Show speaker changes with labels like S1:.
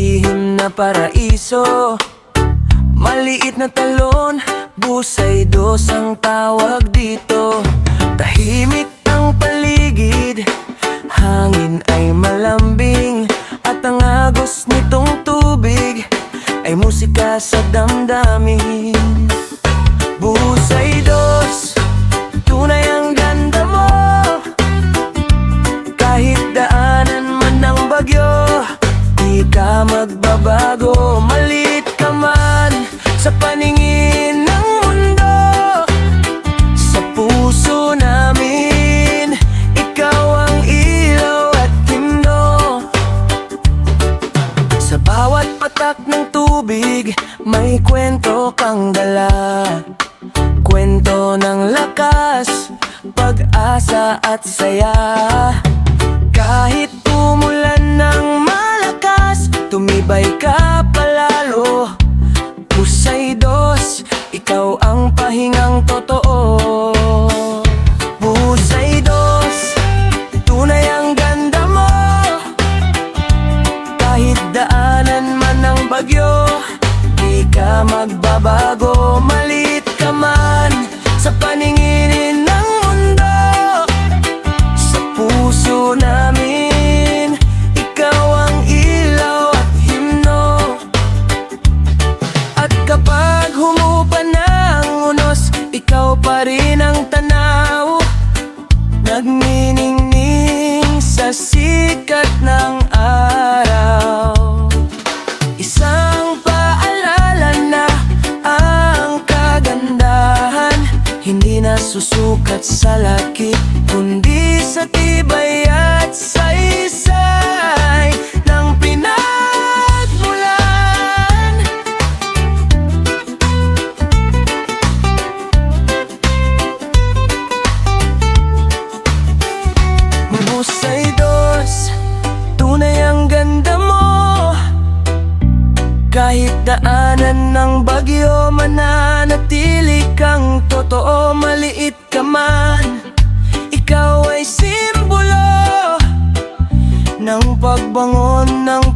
S1: lihim na paraiso. Maliit na talon, Busay Dos ang tawag dito. Tahimik ang paligid, hangin ay malambing, at ang agos nitong tubig ay musika sa damdamin. Busay Dos, tunay ang ganda mo. Kahit daanan man ng bagyo, di ka magbabago. Maliit ka man sa paningin ng mundo, sa puso namin ikaw ang ilaw at himno. Sa bawat patak ng tubig may kwento kang dala, kwento ng lakas, pag-asa at saya. Kahit umulan ng malakas, tumibay ka palalo. Busay Dos, ikaw ang pahingang totoo. Busay Dos, tunay ang ganda mo. Kahit daanan man ng bagyo, di ka magbabago. Maliit ka man sa paningin ng mundo, sa puso namin ikaw ang ilaw at himno. At kapag humupa ng unos, ikaw pa rin ang tanaw, nagniningning sa sikat ng araw. Isang paalala na ang kagandahan hindi nasusukat sa laki, kundi sa tibay at saysay ng pinagmulan. Busay Dos, tunay ang ganda mo. Kahit daanan ng bagyo, mananatili kang totoo. Maliit ka man, ikaw ay simbolo ng pagbangon ng